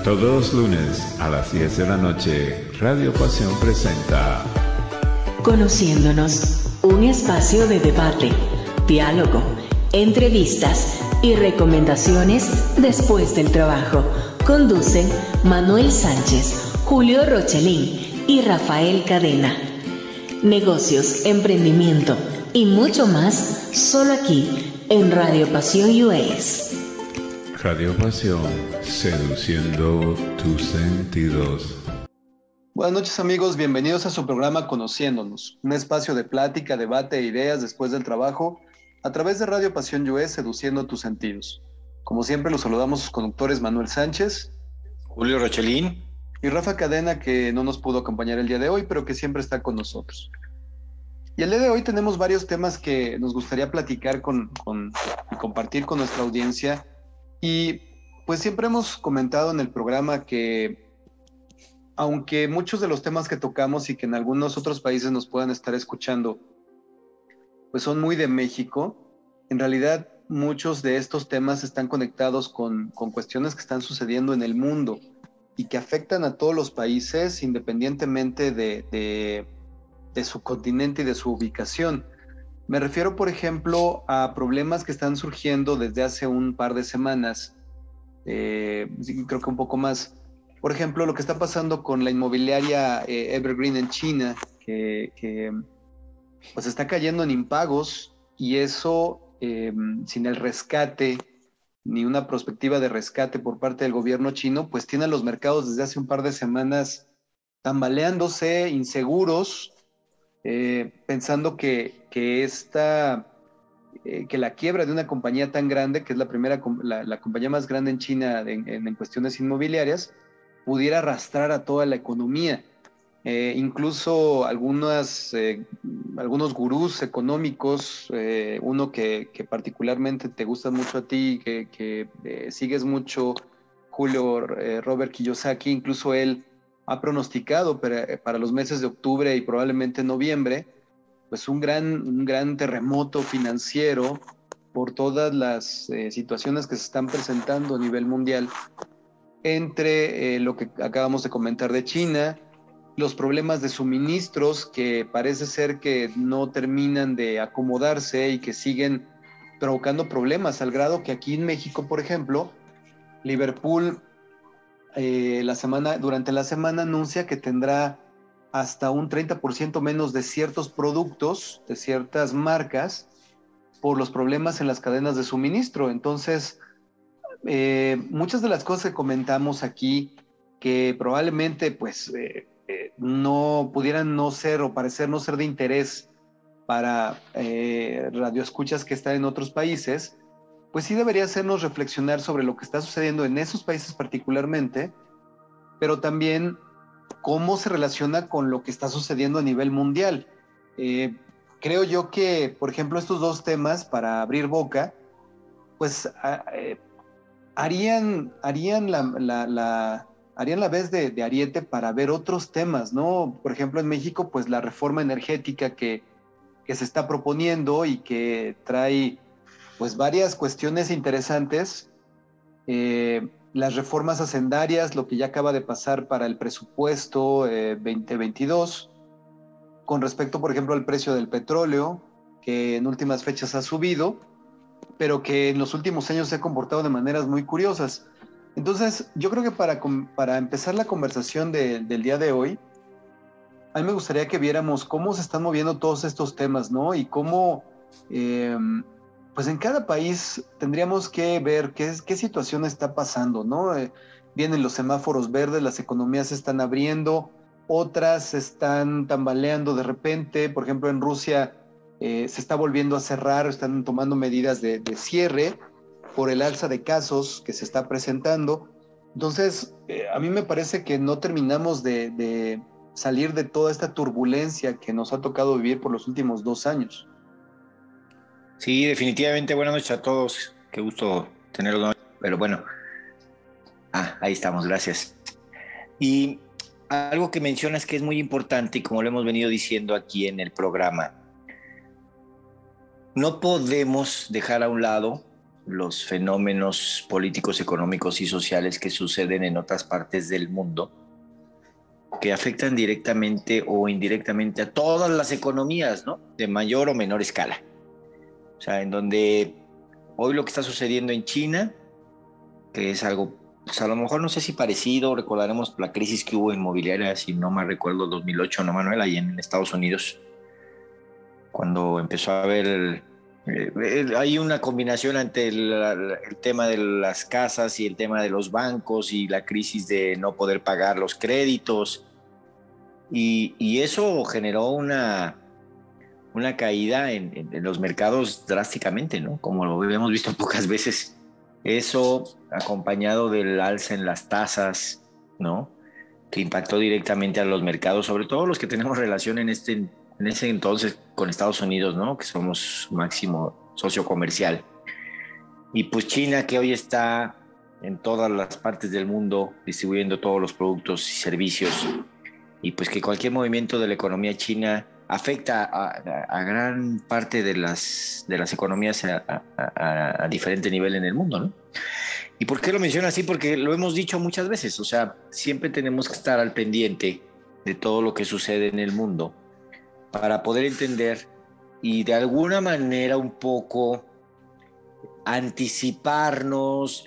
Todos los lunes a las 10 de la noche, Radio Pasión presenta Conociéndonos, un espacio de debate, diálogo, entrevistas y recomendaciones después del trabajo. Conducen Manuel Sánchez, Julio Rochelín y Rafael Cadena. Negocios, emprendimiento y mucho más, solo aquí en Radio Pasión US. Radio Pasión, seduciendo tus sentidos. Buenas noches amigos, bienvenidos a su programa Conociéndonos, un espacio de plática, debate e ideas después del trabajo a través de Radio Pasión US, seduciendo tus sentidos. Como siempre los saludamos sus conductores Manuel Sánchez, Julio Rochelín y Rafa Cadena, que no nos pudo acompañar el día de hoy, pero que siempre está con nosotros. Y el día de hoy tenemos varios temas que nos gustaría platicar y compartir con nuestra audiencia. Y pues siempre hemos comentado en el programa que aunque muchos de los temas que tocamos y que en algunos otros países nos puedan estar escuchando, pues son muy de México, en realidad muchos de estos temas están conectados con cuestiones que están sucediendo en el mundo y que afectan a todos los países independientemente de su continente y de su ubicación. Me refiero, por ejemplo, a problemas que están surgiendo desde hace un par de semanas, creo que un poco más. Por ejemplo, lo que está pasando con la inmobiliaria Evergreen en China, que pues está cayendo en impagos, y eso sin el rescate, ni una perspectiva de rescate por parte del gobierno chino, pues tiene a los mercados desde hace un par de semanas tambaleándose, inseguros, pensando que la quiebra de una compañía tan grande, que es la compañía más grande en China en cuestiones inmobiliarias, pudiera arrastrar a toda la economía. Incluso algunos gurús económicos, uno que particularmente te gusta mucho a ti, que sigues mucho, Julio, Robert Kiyosaki, incluso él ha pronosticado para los meses de octubre y probablemente noviembre, pues un gran terremoto financiero por todas las situaciones que se están presentando a nivel mundial, entre lo que acabamos de comentar de China, los problemas de suministros que parece ser que no terminan de acomodarse y que siguen provocando problemas, al grado que aquí en México, por ejemplo, Liverpool durante la semana anuncia que tendrá hasta un 30% menos de ciertos productos, de ciertas marcas, por los problemas en las cadenas de suministro. Entonces, muchas de las cosas que comentamos aquí, que probablemente pues no pudieran no ser o parecer no ser de interés para radioescuchas que están en otros países, pues sí debería hacernos reflexionar sobre lo que está sucediendo en esos países particularmente, pero también cómo se relaciona con lo que está sucediendo a nivel mundial. Creo yo que, por ejemplo, estos dos temas, para abrir boca, pues harían la vez de ariete para ver otros temas, ¿no? Por ejemplo, en México, pues la reforma energética que se está proponiendo y que trae pues varias cuestiones interesantes, las reformas hacendarias, lo que ya acaba de pasar para el presupuesto 2022, con respecto, por ejemplo, al precio del petróleo, que en últimas fechas ha subido, pero que en los últimos años se ha comportado de maneras muy curiosas. Entonces, yo creo que para empezar la conversación del día de hoy, a mí me gustaría que viéramos cómo se están moviendo todos estos temas, ¿no? Y cómo pues en cada país tendríamos que ver qué situación está pasando, ¿no? Vienen los semáforos verdes, las economías se están abriendo, otras se están tambaleando de repente. Por ejemplo, en Rusia se está volviendo a cerrar, están tomando medidas de cierre por el alza de casos que se está presentando. Entonces, a mí me parece que no terminamos de salir de toda esta turbulencia que nos ha tocado vivir por los últimos 2 años. Sí, definitivamente. Buenas noches a todos. Qué gusto tenerlos. Pero bueno, ahí estamos, gracias. Y algo que mencionas que es muy importante, y como lo hemos venido diciendo aquí en el programa, no podemos dejar a un lado los fenómenos políticos, económicos y sociales que suceden en otras partes del mundo, que afectan directamente o indirectamente a todas las economías, ¿no? De mayor o menor escala. O sea, en donde hoy lo que está sucediendo en China, que es algo, pues a lo mejor no sé si parecido, recordaremos la crisis que hubo inmobiliaria, si no mal recuerdo, 2008, ¿no, Manuel? Ahí en Estados Unidos, cuando empezó a haber hay una combinación ante el tema de las casas y el tema de los bancos y la crisis de no poder pagar los créditos, y eso generó una caída en los mercados drásticamente, ¿no? Como lo hemos visto pocas veces. Eso acompañado del alza en las tasas, ¿no? Que impactó directamente a los mercados, sobre todo los que tenemos relación en ese entonces con Estados Unidos, ¿no? Que somos máximo socio comercial. Y pues China, que hoy está en todas las partes del mundo distribuyendo todos los productos y servicios, y pues que cualquier movimiento de la economía china afecta a gran parte de las economías a diferente nivel en el mundo, ¿no? ¿Y por qué lo menciono así? Porque lo hemos dicho muchas veces, o sea, siempre tenemos que estar al pendiente de todo lo que sucede en el mundo para poder entender y de alguna manera un poco anticiparnos,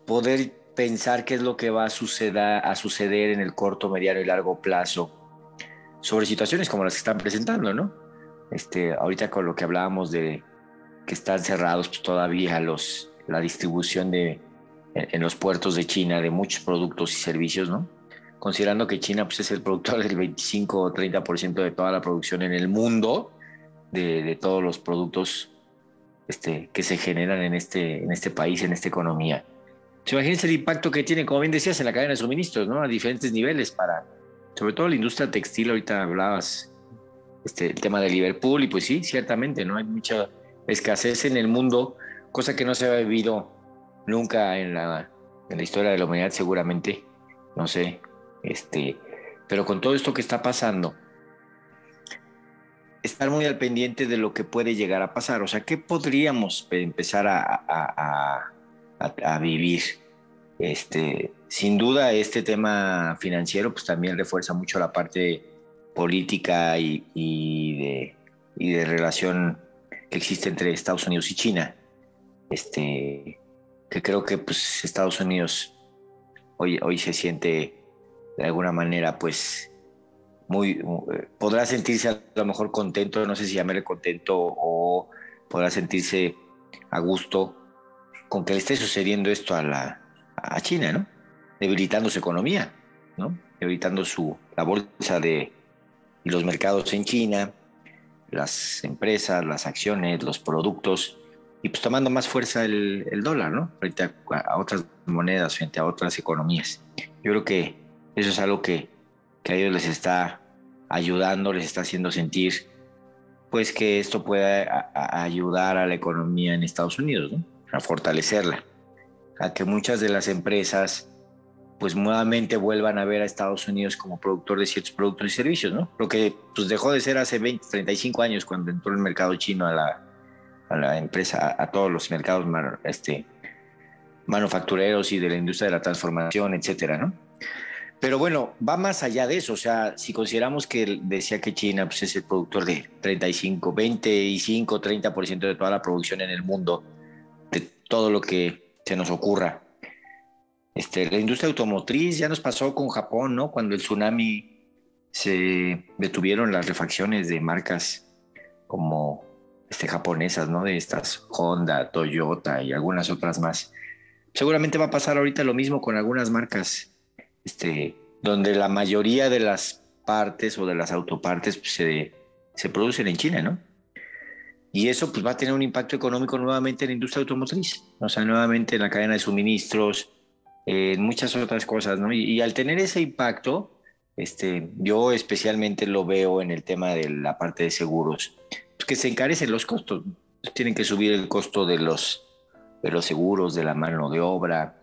poder pensar qué es lo que va a suceder en el corto, mediano y largo plazo sobre situaciones como las que están presentando, ¿no? Ahorita con lo que hablábamos de que están cerrados pues, todavía la distribución en los puertos de China de muchos productos y servicios, ¿no? Considerando que China pues, es el productor del 25 o 30% de toda la producción en el mundo, de todos los productos que se generan en este país, en esta economía. Pues, imagínense el impacto que tiene, como bien decías, en la cadena de suministros, ¿no? A diferentes niveles sobre todo la industria textil. Ahorita hablabas el tema de Liverpool, y pues sí, ciertamente, ¿no? Hay mucha escasez en el mundo, cosa que no se ha vivido nunca en la historia de la humanidad, seguramente, no sé, pero con todo esto que está pasando, estar muy al pendiente de lo que puede llegar a pasar. O sea, ¿qué podríamos empezar a vivir? Sin duda, este tema financiero pues también refuerza mucho la parte política y de relación que existe entre Estados Unidos y China. Que creo que pues Estados Unidos hoy se siente de alguna manera pues podrá sentirse a lo mejor contento, no sé si llamarle contento, o podrá sentirse a gusto con que le esté sucediendo esto a China, ¿no? Debilitando su economía, ¿no? Debilitando la bolsa y los mercados en China, las empresas, las acciones, los productos, y pues tomando más fuerza el dólar, ¿no? Frente a otras monedas, frente a otras economías. Yo creo que eso es algo que a ellos les está ayudando, les está haciendo sentir, pues que esto pueda ayudar a la economía en Estados Unidos, ¿no? A fortalecerla, a que muchas de las empresas pues nuevamente vuelvan a ver a Estados Unidos como productor de ciertos productos y servicios, ¿no? Lo que pues dejó de ser hace 20, 35 años cuando entró el mercado chino a la empresa, a todos los mercados manufactureros y de la industria de la transformación, etcétera, ¿no? Pero bueno, va más allá de eso. O sea, si consideramos que decía que China pues, es el productor de 25, 30% de toda la producción en el mundo, de todo lo que se nos ocurra. La industria automotriz ya nos pasó con Japón, ¿no? Cuando el tsunami se detuvieron las refacciones de marcas como japonesas, ¿no? De estas Honda, Toyota y algunas otras más. Seguramente va a pasar ahorita lo mismo con algunas marcas, donde la mayoría de las partes o de las autopartes pues, se producen en China, ¿no? Y eso pues va a tener un impacto económico nuevamente en la industria automotriz, o sea, nuevamente en la cadena de suministros, en muchas otras cosas, ¿no? Y al tener ese impacto, yo especialmente lo veo en el tema de la parte de seguros, pues que se encarecen los costos, tienen que subir el costo de los seguros, de la mano de obra,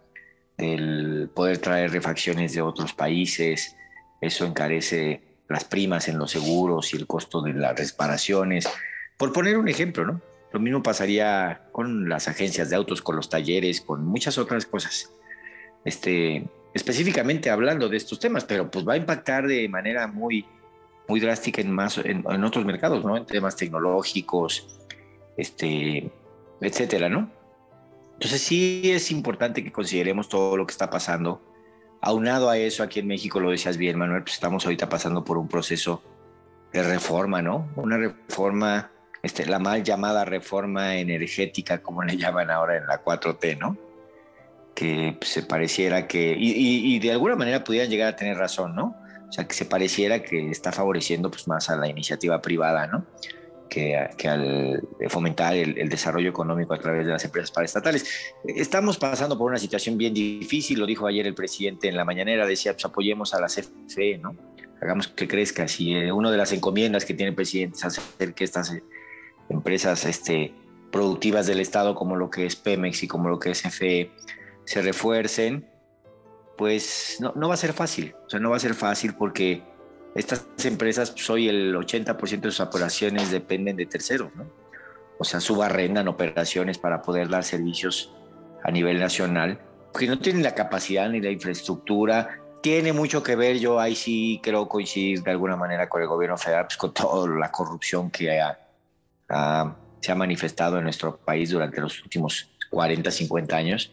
del poder traer refacciones de otros países. Eso encarece las primas en los seguros y el costo de las reparaciones, por poner un ejemplo, ¿no? Lo mismo pasaría con las agencias de autos, con los talleres, con muchas otras cosas. Específicamente hablando de estos temas, pero pues va a impactar de manera muy, muy drástica en otros mercados, ¿no? En temas tecnológicos, etcétera, ¿no? Entonces sí es importante que consideremos todo lo que está pasando. Aunado a eso, aquí en México, lo decías bien, Manuel, pues estamos ahorita pasando por un proceso de reforma, ¿no? Una reforma, la mal llamada reforma energética, como le llaman ahora en la 4T, ¿no? Que pues, se pareciera que, y de alguna manera pudieran llegar a tener razón, ¿no? O sea, que se pareciera que está favoreciendo pues, más a la iniciativa privada, ¿no? Que al fomentar el desarrollo económico a través de las empresas paraestatales. Estamos pasando por una situación bien difícil, lo dijo ayer el presidente en la mañanera, decía, pues apoyemos a la CFE, ¿no? Hagamos que crezca. Si una de las encomiendas que tiene el presidente es hacer que estas empresas productivas del Estado, como lo que es Pemex y como lo que es CFE, se refuercen, pues no va a ser fácil. O sea, no va a ser fácil porque estas empresas, pues hoy el 80% de sus operaciones dependen de terceros, ¿no? O sea, subarrendan operaciones para poder dar servicios a nivel nacional, porque no tienen la capacidad ni la infraestructura. Tiene mucho que ver, yo ahí sí creo coincidir de alguna manera con el gobierno federal, pues con toda la corrupción que se ha manifestado en nuestro país durante los últimos 40, 50 años,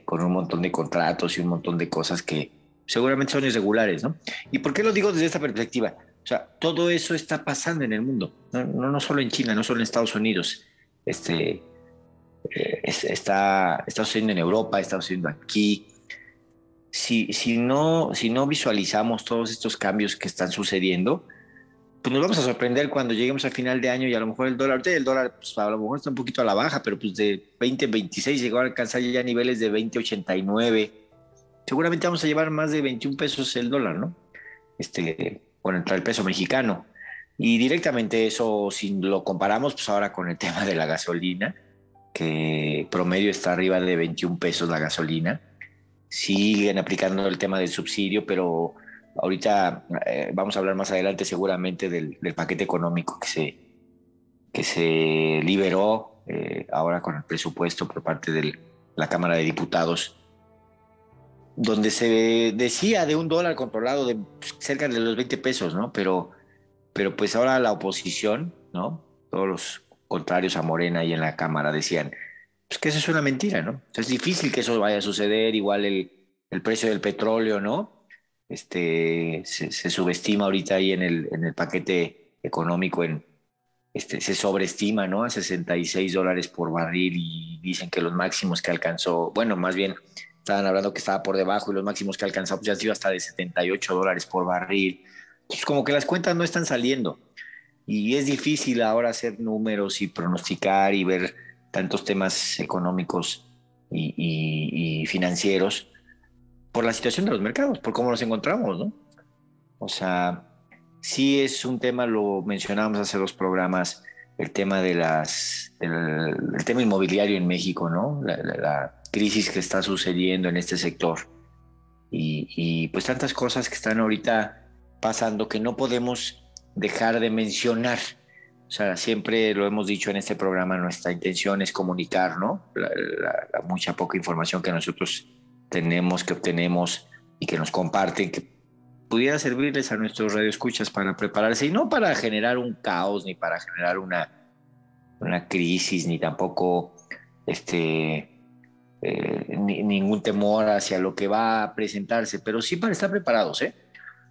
con un montón de contratos y un montón de cosas que seguramente son irregulares, ¿no? ¿Y por qué lo digo desde esta perspectiva? O sea, todo eso está pasando en el mundo, no solo en China, no solo en Estados Unidos. Está sucediendo en Europa, está sucediendo aquí. Si no visualizamos todos estos cambios que están sucediendo, pues nos vamos a sorprender cuando lleguemos al final de año y a lo mejor el dólar pues a lo mejor está un poquito a la baja, pero pues de 20.26 llegó a alcanzar ya niveles de 20.89. Seguramente vamos a llevar más de 21 pesos el dólar, ¿no? Contra el peso mexicano. Y directamente eso, si lo comparamos, pues ahora con el tema de la gasolina, que promedio está arriba de 21 pesos la gasolina. Siguen aplicando el tema del subsidio, pero ahorita vamos a hablar más adelante seguramente del paquete económico que se liberó ahora con el presupuesto por parte de la Cámara de Diputados, donde se decía de un dólar controlado de cerca de los 20 pesos, ¿no? Pero pues ahora la oposición, ¿no? Todos los contrarios a Morena y en la Cámara decían pues que eso es una mentira, ¿no? O sea, es difícil que eso vaya a suceder. Igual el precio del petróleo, ¿no? Se subestima ahorita ahí en el paquete económico, se sobreestima, ¿no? A $66 por barril, y dicen que los máximos que alcanzó, bueno, más bien estaban hablando que estaba por debajo, y los máximos que alcanzó pues ya han sido hasta de $78 por barril. Entonces, como que las cuentas no están saliendo y es difícil ahora hacer números y pronosticar y ver tantos temas económicos y financieros por la situación de los mercados, por cómo nos encontramos, ¿no? O sea, sí es un tema, lo mencionábamos hace 2 programas, el tema de el tema inmobiliario en México, ¿no? La crisis que está sucediendo en este sector y pues tantas cosas que están ahorita pasando que no podemos dejar de mencionar. O sea, siempre lo hemos dicho en este programa, nuestra intención es comunicar, ¿no? La mucha poca información que nosotros tenemos, que obtenemos y que nos comparten, que pudiera servirles a nuestros radioescuchas para prepararse, y no para generar un caos, ni para generar una crisis, ni tampoco ningún temor hacia lo que va a presentarse, pero sí para estar preparados, ¿eh?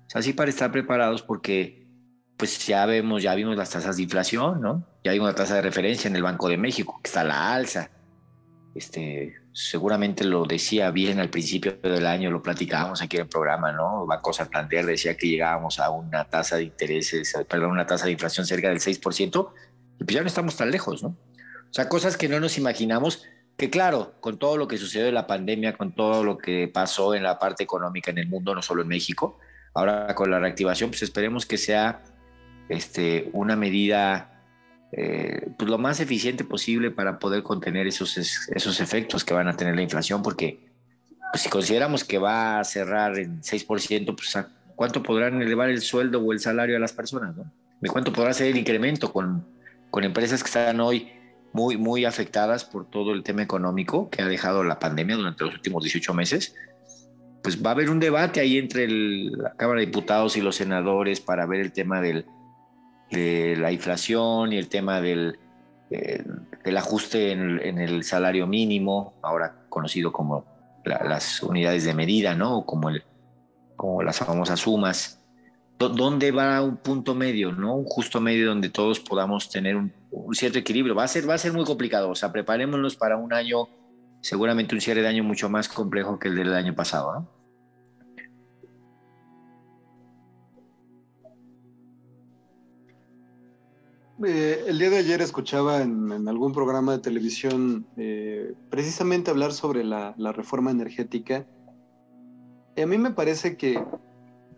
O sea, sí para estar preparados, porque pues ya vimos las tasas de inflación, ¿no? Ya vimos la tasa de referencia en el Banco de México, que está a la alza. Seguramente lo decía bien al principio del año, lo platicábamos aquí en el programa, ¿no? Banco Santander decía que llegábamos a una tasa de una tasa de inflación cerca del 6%, y pues ya no estamos tan lejos, ¿no? O sea, cosas que no nos imaginamos, que claro, con todo lo que sucedió en la pandemia, con todo lo que pasó en la parte económica en el mundo, no solo en México, ahora con la reactivación, pues esperemos que sea una medida pues lo más eficiente posible para poder contener esos efectos que van a tener la inflación, porque pues, si consideramos que va a cerrar en 6%, pues ¿cuánto podrán elevar el sueldo o el salario a las personas, ¿no? ¿De cuánto podrá ser el incremento con empresas que están hoy muy, muy afectadas por todo el tema económico que ha dejado la pandemia durante los últimos 18 meses, pues va a haber un debate ahí entre la Cámara de Diputados y los senadores para ver el tema de la inflación y el tema del ajuste en el salario mínimo, ahora conocido como las unidades de medida, ¿no? Como las famosas sumas. ¿Dónde va un punto medio, ¿no? Un justo medio donde todos podamos tener un cierto equilibrio? Va a ser muy complicado. O sea, preparémonos para un año, seguramente un cierre de año mucho más complejo que el del año pasado, ¿no? El día de ayer escuchaba en algún programa de televisión precisamente hablar sobre la reforma energética. Y a mí me parece que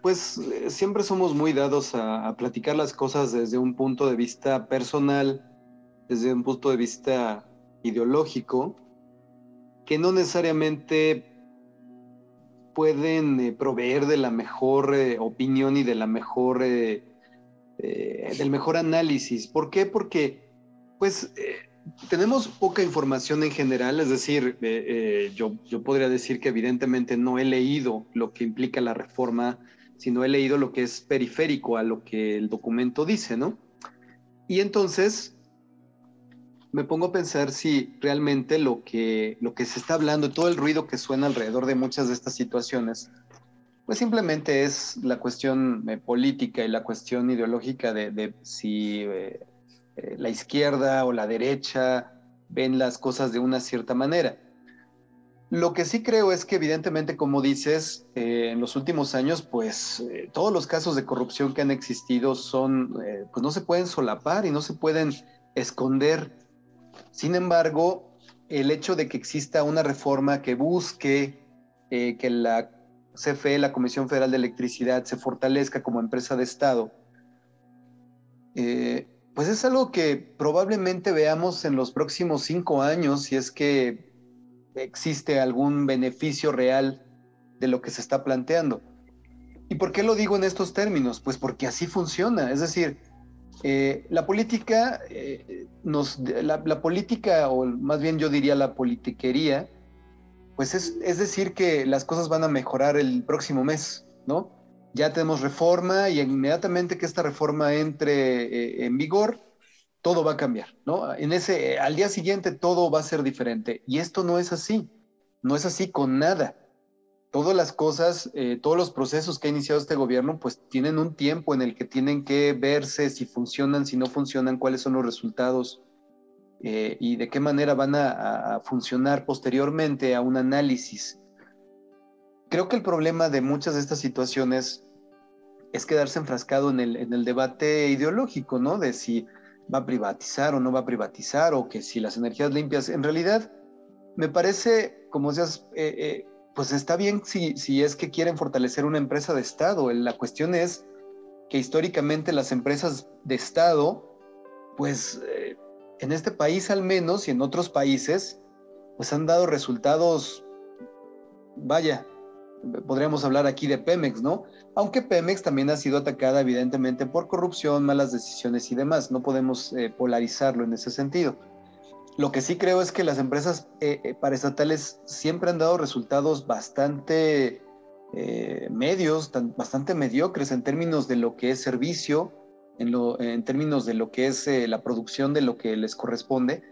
pues siempre somos muy dados a platicar las cosas desde un punto de vista personal, desde un punto de vista ideológico, que no necesariamente pueden proveer de la mejor opinión y de la mejor del mejor análisis. ¿Por qué? Porque pues tenemos poca información en general, es decir, yo podría decir que evidentemente no he leído lo que implica la reforma, sino he leído lo que es periférico a lo que el documento dice, ¿no? Y entonces me pongo a pensar si realmente lo que se está hablando, todo el ruido que suena alrededor de muchas de estas situaciones, pues simplemente es la cuestión política y la cuestión ideológica de si la izquierda o la derecha ven las cosas de una cierta manera. Lo que sí creo es que evidentemente, como dices, en los últimos años, pues todos los casos de corrupción que han existido son, pues no se pueden solapar y no se pueden esconder. Sin embargo, el hecho de que exista una reforma que busque que la CFE, la Comisión Federal de Electricidad, se fortalezca como empresa de Estado, pues es algo que probablemente veamos en los próximos 5 años, si es que existe algún beneficio real de lo que se está planteando. ¿Y por qué lo digo en estos términos? Pues porque así funciona. Es decir, la política, la política, o más bien yo diría la politiquería, pues es decir que las cosas van a mejorar el próximo mes, ¿no? Ya tenemos reforma y inmediatamente que esta reforma entre en vigor, todo va a cambiar, ¿no? Al día siguiente todo va a ser diferente. Y esto no es así. No es así con nada. Todas las cosas, todos los procesos que ha iniciado este gobierno, pues tienen un tiempo en el que tienen que verse si funcionan, si no funcionan, cuáles son los resultados y de qué manera van a funcionar posteriormente a un análisis. Creo que el problema de muchas de estas situaciones es quedarse enfrascado en el debate ideológico, ¿no? De si va a privatizar o no va a privatizar, o que si las energías limpias, en realidad me parece, como decías, pues está bien si es que quieren fortalecer una empresa de Estado. La cuestión es que históricamente las empresas de Estado, pues en este país al menos y en otros países, pues han dado resultados, vaya, podríamos hablar aquí de Pemex, ¿no? Aunque Pemex también ha sido atacada evidentemente por corrupción, malas decisiones y demás. No podemos polarizarlo en ese sentido. Lo que sí creo es que las empresas paraestatales siempre han dado resultados bastante bastante mediocres en términos de lo que es servicio, en términos de lo que es la producción de lo que les corresponde.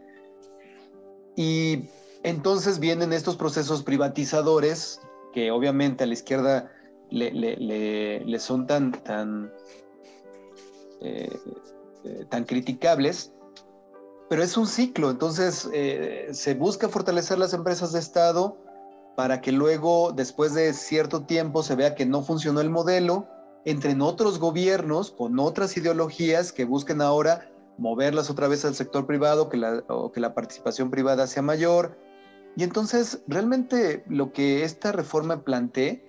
Y entonces vienen estos procesos privatizadores que obviamente a la izquierda le son tan criticables, pero es un ciclo. Entonces se busca fortalecer las empresas de Estado para que luego, después de cierto tiempo, se vea que no funcionó el modelo, entren otros gobiernos con otras ideologías que busquen ahora moverlas otra vez al sector privado, o que la participación privada sea mayor. Y entonces, realmente lo que esta reforma plantee,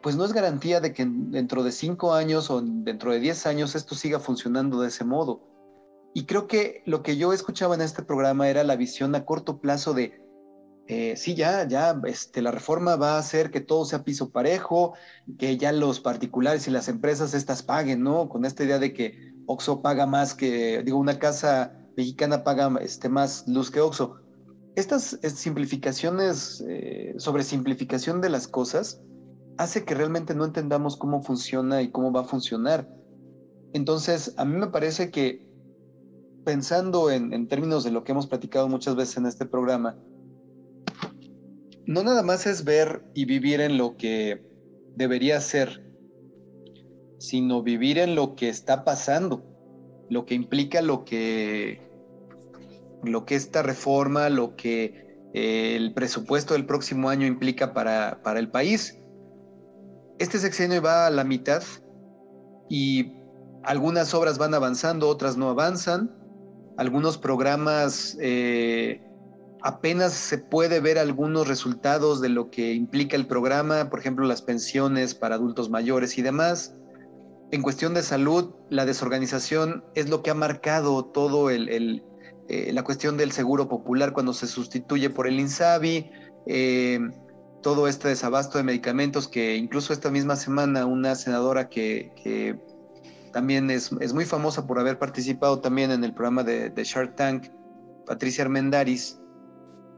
pues no es garantía de que dentro de 5 años o dentro de 10 años esto siga funcionando de ese modo. Y creo que lo que yo escuchaba en este programa era la visión a corto plazo de, sí, la reforma va a hacer que todo sea piso parejo, que ya los particulares y las empresas estas paguen, ¿no? Con esta idea de que Oxxo paga más que, una casa Mexicana paga más luz que Oxxo. Estas simplificaciones, sobresimplificación de las cosas, hace que realmente no entendamos cómo funciona y cómo va a funcionar. Entonces, a mí me parece que, pensando en términos de lo que hemos platicado muchas veces en este programa, no nada más es ver y vivir en lo que debería ser, sino vivir en lo que está pasando, lo que implica lo que esta reforma, lo que el presupuesto del próximo año implica para el país. Este sexenio va a la mitad y algunas obras van avanzando, otras no avanzan. Algunos programas apenas se puede ver algunos resultados de lo que implica el programa, por ejemplo, las pensiones para adultos mayores y demás. En cuestión de salud, la desorganización es lo que ha marcado todo la cuestión del seguro popular cuando se sustituye por el INSABI, todo este desabasto de medicamentos que incluso esta misma semana una senadora que también es muy famosa por haber participado también en el programa de Shark Tank, Patricia Armendariz,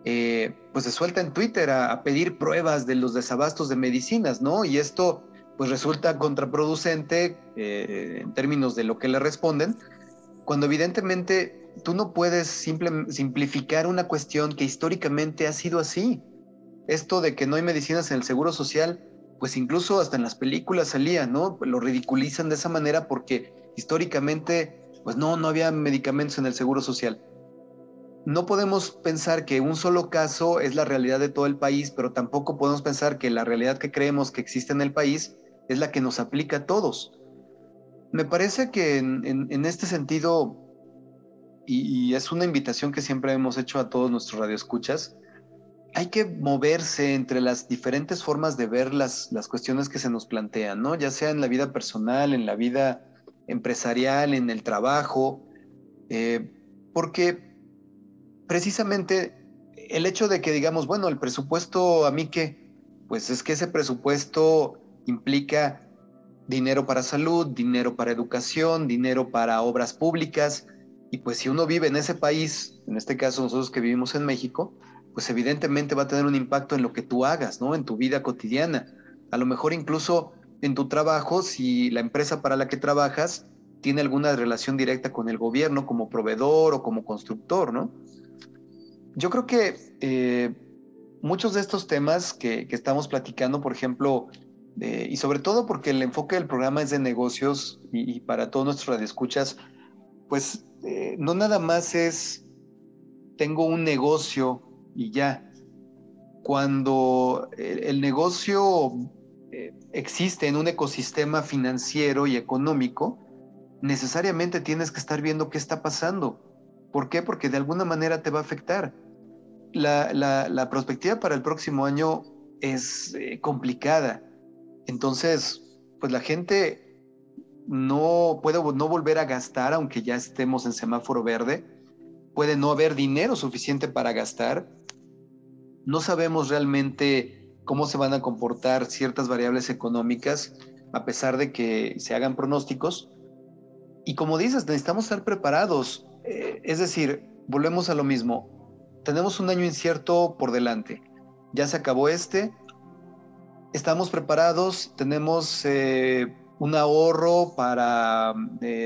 pues se suelta en Twitter a pedir pruebas de los desabastos de medicinas, ¿no? Y esto pues resulta contraproducente en términos de lo que le responden, cuando evidentemente tú no puedes simplificar una cuestión que históricamente ha sido así. Esto de que no hay medicinas en el Seguro Social, pues incluso hasta en las películas salía, ¿no? Lo ridiculizan de esa manera porque históricamente pues no había medicamentos en el Seguro Social. No podemos pensar que un solo caso es la realidad de todo el país, pero tampoco podemos pensar que la realidad que creemos que existe en el país es la que nos aplica a todos. Me parece que en este sentido, y es una invitación que siempre hemos hecho a todos nuestros radioescuchas, hay que moverse entre las diferentes formas de ver las cuestiones que se nos plantean, ¿no? Ya sea en la vida personal, en la vida empresarial, en el trabajo, porque precisamente el hecho de que digamos, bueno, el presupuesto, ¿a mí qué? Pues es que ese presupuesto implica dinero para salud, dinero para educación, dinero para obras públicas, y pues si uno vive en ese país, en este caso nosotros que vivimos en México, pues evidentemente va a tener un impacto en lo que tú hagas, ¿no? En tu vida cotidiana. A lo mejor incluso en tu trabajo, si la empresa para la que trabajas tiene alguna relación directa con el gobierno como proveedor o como constructor, ¿no? Yo creo que muchos de estos temas que estamos platicando, por ejemplo, y sobre todo porque el enfoque del programa es de negocios y para todos nuestros radioescuchas, pues no nada más es tengo un negocio y ya. Cuando el negocio existe en un ecosistema financiero y económico, necesariamente tienes que estar viendo qué está pasando. ¿Por qué? Porque de alguna manera te va a afectar. La perspectiva para el próximo año es complicada. Entonces, pues la gente no puede no volver a gastar, aunque ya estemos en semáforo verde. Puede no haber dinero suficiente para gastar. No sabemos realmente cómo se van a comportar ciertas variables económicas, a pesar de que se hagan pronósticos. Y como dices, necesitamos estar preparados. Es decir, volvemos a lo mismo. Tenemos un año incierto por delante. Ya se acabó estamos preparados, tenemos un ahorro para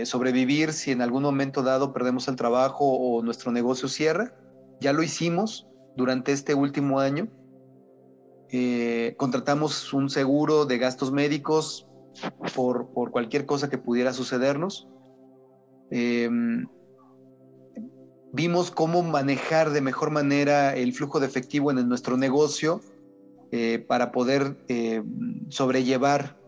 sobrevivir si en algún momento dado perdemos el trabajo o nuestro negocio cierra. Ya lo hicimos durante este último año. Contratamos un seguro de gastos médicos por cualquier cosa que pudiera sucedernos. Vimos cómo manejar de mejor manera el flujo de efectivo en nuestro negocio para poder sobrellevar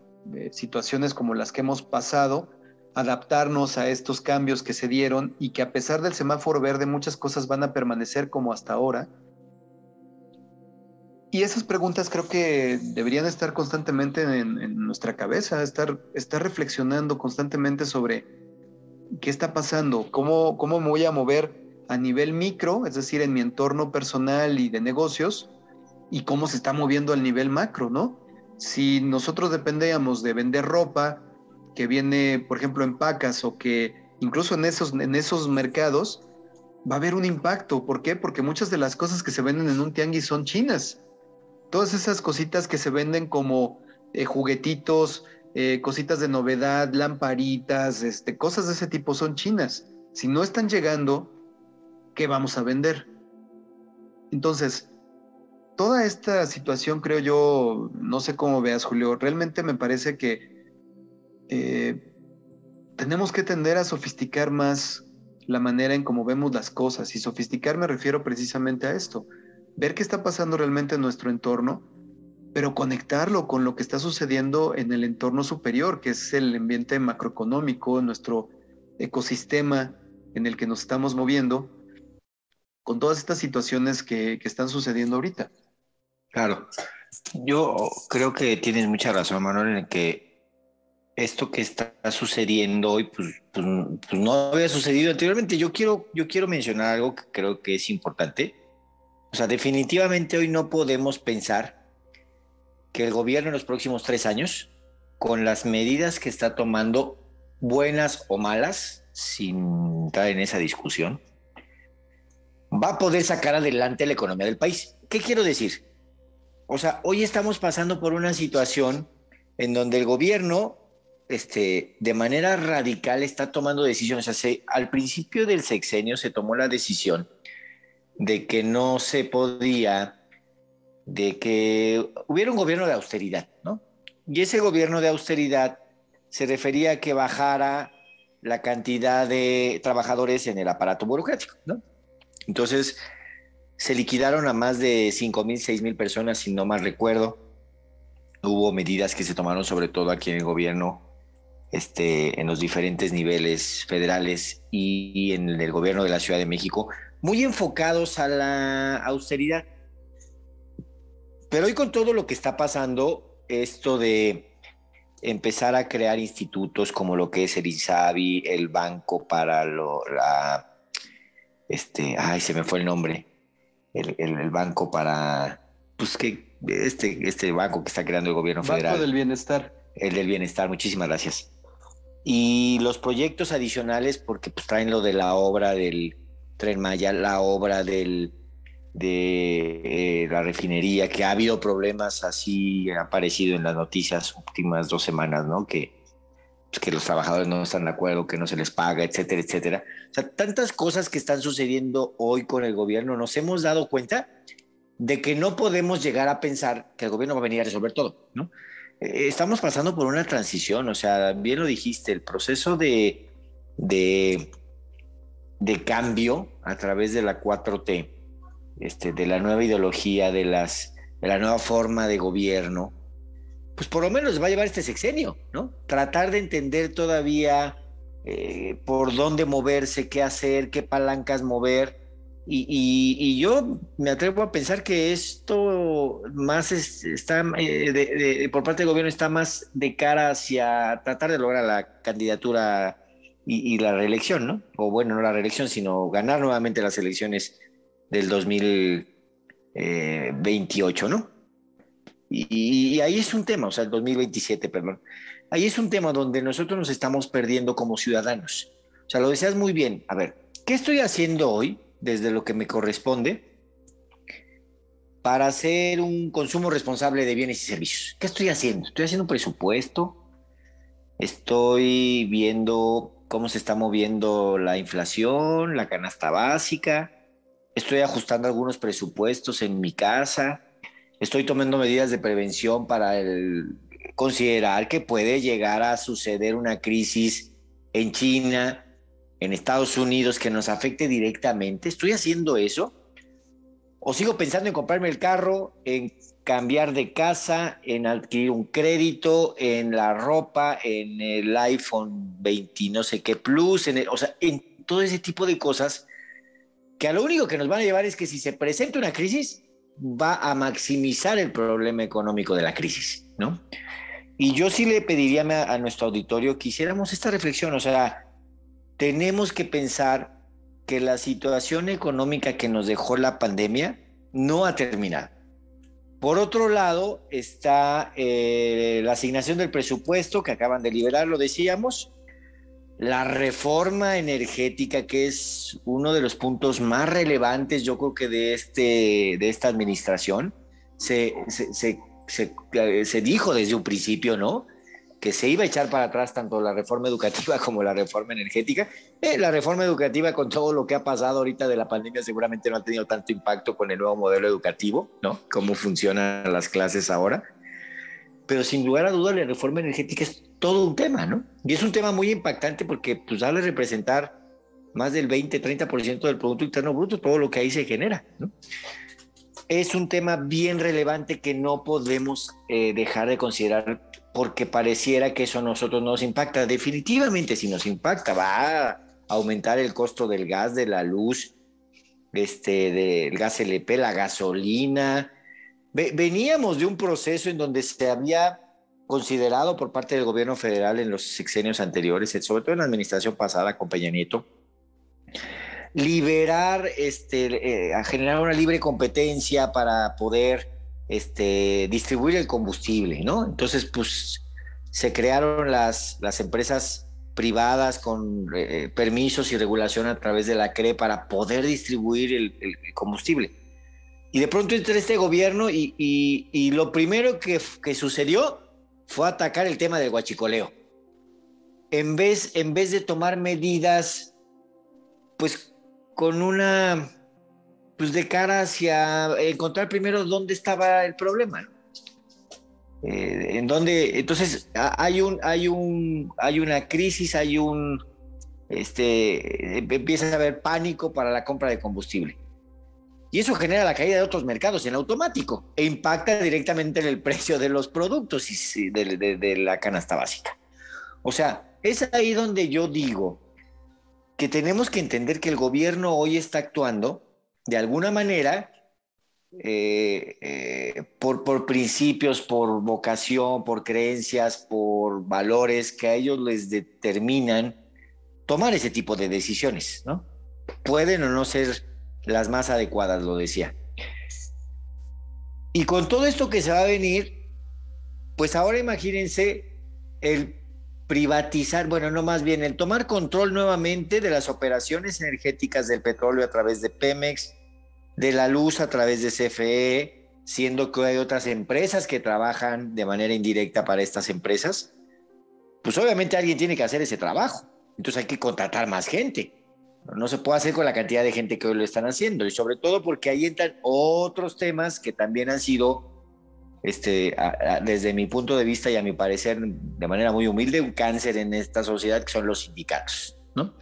situaciones como las que hemos pasado, adaptarnos a estos cambios que se dieron y que a pesar del semáforo verde muchas cosas van a permanecer como hasta ahora. Y esas preguntas creo que deberían estar constantemente en nuestra cabeza, estar reflexionando constantemente sobre qué está pasando, cómo me voy a mover a nivel micro, es decir, en mi entorno personal y de negocios, y cómo se está moviendo al nivel macro, ¿no? Si nosotros dependíamos de vender ropa que viene, por ejemplo, en pacas, o que incluso en esos mercados, va a haber un impacto. ¿Por qué? Porque muchas de las cosas que se venden en un tianguis son chinas. Todas esas cositas que se venden como juguetitos, cositas de novedad, lamparitas, cosas de ese tipo son chinas. Si no están llegando, ¿qué vamos a vender? Entonces, toda esta situación, creo yo, no sé cómo veas, Julio, realmente me parece que tenemos que tender a sofisticar más la manera en cómo vemos las cosas. Y sofisticar me refiero precisamente a esto. Ver qué está pasando realmente en nuestro entorno, pero conectarlo con lo que está sucediendo en el entorno superior, que es el ambiente macroeconómico, nuestro ecosistema en el que nos estamos moviendo, con todas estas situaciones que están sucediendo ahorita. Claro, yo creo que tienes mucha razón, Manuel, en que esto que está sucediendo hoy, pues no había sucedido anteriormente. Yo quiero mencionar algo que creo que es importante. O sea, definitivamente hoy no podemos pensar que el gobierno en los próximos 3 años, con las medidas que está tomando, buenas o malas, sin entrar en esa discusión, va a poder sacar adelante la economía del país. ¿Qué quiero decir? O sea, hoy estamos pasando por una situación en donde el gobierno, de manera radical, está tomando decisiones. O sea, al principio del sexenio se tomó la decisión de que no se podía, de que hubiera un gobierno de austeridad, ¿no? Y ese gobierno de austeridad se refería a que bajara la cantidad de trabajadores en el aparato burocrático, ¿no? Entonces, se liquidaron a más de 5,000, 6,000 personas, si no mal recuerdo. Hubo medidas que se tomaron, sobre todo aquí en el gobierno, en los diferentes niveles federales y en el gobierno de la Ciudad de México, muy enfocados a la austeridad. Pero hoy, con todo lo que está pasando, esto de empezar a crear institutos como lo que es el INSABI, el banco para se me fue el nombre, el banco para, pues que este banco que está creando el gobierno federal. Banco del Bienestar. El del Bienestar, muchísimas gracias. Y los proyectos adicionales, porque pues traen lo de la obra del Tren Maya, la obra de la refinería, que ha habido problemas, así ha aparecido en las noticias últimas 2 semanas, ¿no? Que los trabajadores no están de acuerdo, que no se les paga, etcétera, etcétera. O sea, tantas cosas que están sucediendo hoy con el gobierno, nos hemos dado cuenta de que no podemos llegar a pensar que el gobierno va a venir a resolver todo, ¿no? Estamos pasando por una transición, o sea, bien lo dijiste, el proceso de cambio a través de la 4T, de la nueva ideología, de la nueva forma de gobierno, pues por lo menos va a llevar este sexenio, ¿no? Tratar de entender todavía por dónde moverse, qué hacer, qué palancas mover. Y yo me atrevo a pensar que esto más está por parte del gobierno, está más de cara hacia tratar de lograr la candidatura y la reelección, ¿no? O bueno, no la reelección, sino ganar nuevamente las elecciones del 2028, ¿no? Y ahí es un tema, o sea, el 2027, perdón. Ahí es un tema donde nosotros nos estamos perdiendo como ciudadanos. O sea, lo decías muy bien. A ver, ¿qué estoy haciendo hoy, desde lo que me corresponde, para hacer un consumo responsable de bienes y servicios? ¿Qué estoy haciendo? Estoy haciendo un presupuesto, estoy viendo cómo se está moviendo la inflación, la canasta básica, estoy ajustando algunos presupuestos en mi casa, estoy tomando medidas de prevención para considerar que puede llegar a suceder una crisis en China, en Estados Unidos, que nos afecte directamente. ¿Estoy haciendo eso? ¿O sigo pensando en comprarme el carro, en cambiar de casa, en adquirir un crédito, en la ropa, en el iPhone 20 no sé qué Plus, en todo ese tipo de cosas que a lo único que nos van a llevar es que si se presenta una crisis, va a maximizar el problema económico de la crisis, ¿no? Y yo sí le pediría a nuestro auditorio que hiciéramos esta reflexión. O sea, tenemos que pensar que la situación económica que nos dejó la pandemia no ha terminado. Por otro lado, está la asignación del presupuesto que acaban de liberar, lo decíamos, la reforma energética, que es uno de los puntos más relevantes, yo creo que de esta administración, se dijo desde un principio, ¿no?, que se iba a echar para atrás tanto la reforma educativa como la reforma energética. La reforma educativa, con todo lo que ha pasado ahorita de la pandemia, seguramente no ha tenido tanto impacto con el nuevo modelo educativo, ¿no?, cómo funcionan las clases ahora. Pero sin lugar a dudas, la reforma energética es todo un tema, ¿no? Y es un tema muy impactante porque pues sale a representar más del 20-30% del Producto Interno Bruto, todo lo que ahí se genera, ¿no? Es un tema bien relevante que no podemos dejar de considerar, porque pareciera que eso a nosotros nos impacta. Definitivamente sí nos impacta, va a aumentar el costo del gas, de la luz, del gas LP, la gasolina. Veníamos de un proceso en donde se había considerado por parte del gobierno federal en los sexenios anteriores, sobre todo en la administración pasada con Peña Nieto, liberar, a generar una libre competencia para poder distribuir el combustible, ¿no? Entonces, pues, se crearon las empresas privadas con permisos y regulación a través de la CRE para poder distribuir el combustible. Y de pronto entra este gobierno y lo primero que sucedió fue atacar el tema del huachicoleo. En vez de tomar medidas, pues, con una, pues, de cara hacia encontrar primero dónde estaba el problema, ¿no? En donde, entonces, hay una crisis, empieza a haber pánico para la compra de combustible. Y eso genera la caída de otros mercados en automático e impacta directamente en el precio de los productos y de la canasta básica. O sea, es ahí donde yo digo que tenemos que entender que el gobierno hoy está actuando de alguna manera por principios, por vocación, por creencias, por valores que a ellos les determinan tomar ese tipo de decisiones, ¿no? Pueden o no ser las más adecuadas, lo decía. Y con todo esto que se va a venir, pues ahora imagínense el privatizar, bueno, no, más bien el tomar control nuevamente de las operaciones energéticas del petróleo a través de Pemex, de la luz a través de CFE, siendo que hay otras empresas que trabajan de manera indirecta para estas empresas. Pues obviamente alguien tiene que hacer ese trabajo, entonces hay que contratar más gente. No se puede hacer con la cantidad de gente que hoy lo están haciendo, y sobre todo porque ahí entran otros temas que también han sido, desde mi punto de vista y a mi parecer, de manera muy humilde, un cáncer en esta sociedad, que son los sindicatos, ¿no?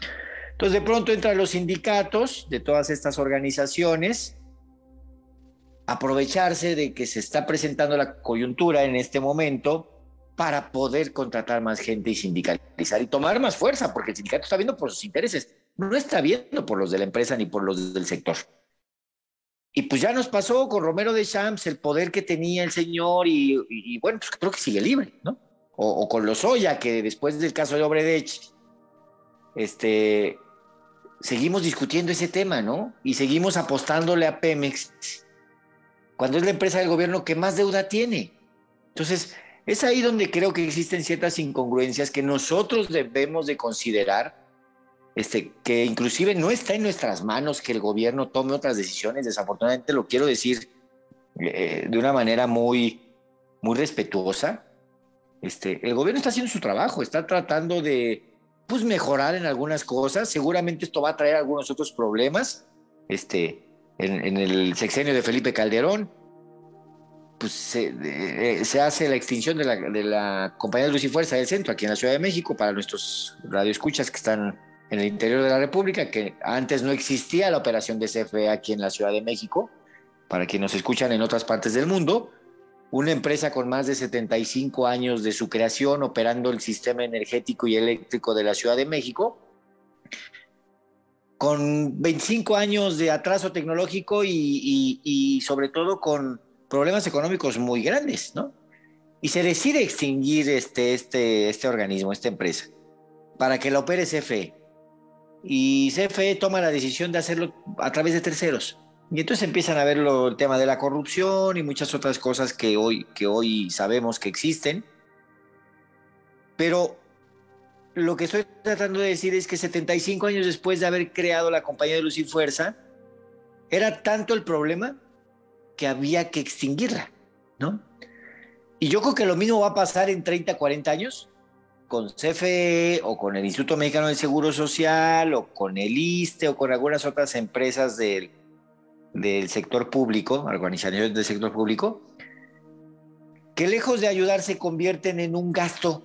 Entonces, de pronto entran los sindicatos de todas estas organizaciones, aprovecharse de que se está presentando la coyuntura en este momento para poder contratar más gente y sindicalizar y tomar más fuerza, porque el sindicato está viendo por sus intereses, no está viendo por los de la empresa ni por los del sector. Y pues ya nos pasó con Romero Deschamps, el poder que tenía el señor, y bueno, pues creo que sigue libre, ¿no? O con Lozoya, que después del caso de Obredech, seguimos discutiendo ese tema, ¿no? Y seguimos apostándole a Pemex, cuando es la empresa del gobierno que más deuda tiene. Entonces, es ahí donde creo que existen ciertas incongruencias que nosotros debemos de considerar, que inclusive no está en nuestras manos que el gobierno tome otras decisiones. Desafortunadamente, lo quiero decir de una manera muy, muy respetuosa. El gobierno está haciendo su trabajo, está tratando de, pues, mejorar en algunas cosas. Seguramente esto va a traer algunos otros problemas. En el sexenio de Felipe Calderón, pues se hace la extinción de la Compañía de Luz y Fuerza del Centro aquí en la Ciudad de México, para nuestros radioescuchas que están en el interior de la República, que antes no existía la operación de CFE aquí en la Ciudad de México. Para quienes nos escuchan en otras partes del mundo, una empresa con más de 75 años de su creación, operando el sistema energético y eléctrico de la Ciudad de México, con 25 años de atraso tecnológico y sobre todo con problemas económicos muy grandes, ¿no? Y se decide extinguir este organismo, esta empresa, para que la opere CFE. Y CFE toma la decisión de hacerlo a través de terceros. Y entonces empiezan a ver el tema de la corrupción y muchas otras cosas que hoy sabemos que existen. Pero lo que estoy tratando de decir es que 75 años después de haber creado la Compañía de Luz y Fuerza, era tanto el problema que había que extinguirla, ¿no? Y yo creo que lo mismo va a pasar en 30, 40 años con CFE o con el Instituto Mexicano del Seguro Social o con el ISSSTE o con algunas otras empresas del sector público, organizaciones del sector público, que lejos de ayudar se convierten en un gasto,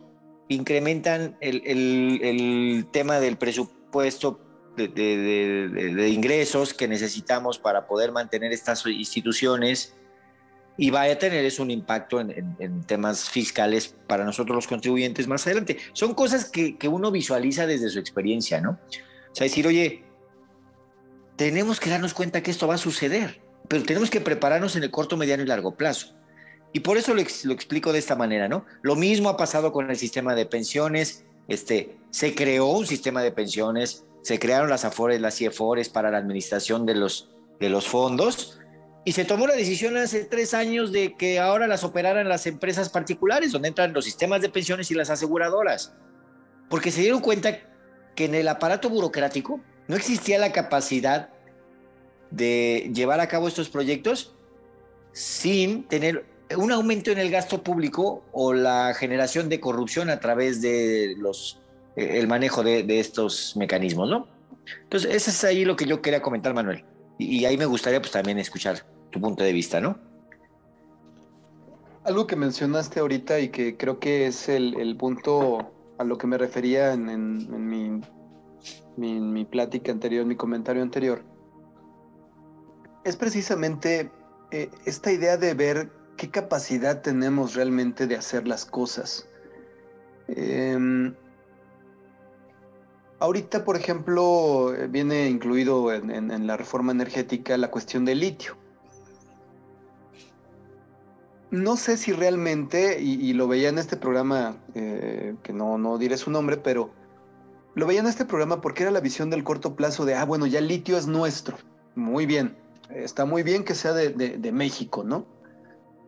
incrementan el tema del presupuesto de ingresos que necesitamos para poder mantener estas instituciones, y vaya a tener eso un impacto en temas fiscales para nosotros los contribuyentes más adelante. Son cosas que uno visualiza desde su experiencia, ¿no? O sea, decir, oye, tenemos que darnos cuenta que esto va a suceder, pero tenemos que prepararnos en el corto, mediano y largo plazo. Y por eso lo explico de esta manera, ¿no? Lo mismo ha pasado con el sistema de pensiones. Se creó un sistema de pensiones, se crearon las AFORES, las CIEFORES para la administración de los fondos, y se tomó la decisión hace 3 años de que ahora las operaran las empresas particulares, donde entran los sistemas de pensiones y las aseguradoras, porque se dieron cuenta que en el aparato burocrático no existía la capacidad de llevar a cabo estos proyectos sin tener un aumento en el gasto público o la generación de corrupción a través de el manejo de estos mecanismos, ¿no? Entonces, eso es ahí lo que yo quería comentar, Manuel. Y ahí me gustaría pues también escuchar tu punto de vista, ¿no? Algo que mencionaste ahorita y que creo que es el punto a lo que me refería en mi plática anterior, mi comentario anterior, es precisamente esta idea de ver qué capacidad tenemos realmente de hacer las cosas. Ahorita, por ejemplo, viene incluido en la reforma energética la cuestión del litio. No sé si realmente, y lo veía en este programa, que no diré su nombre, pero lo veía en este programa porque era la visión del corto plazo de, bueno, ya el litio es nuestro. Muy bien, está muy bien que sea de México, ¿no?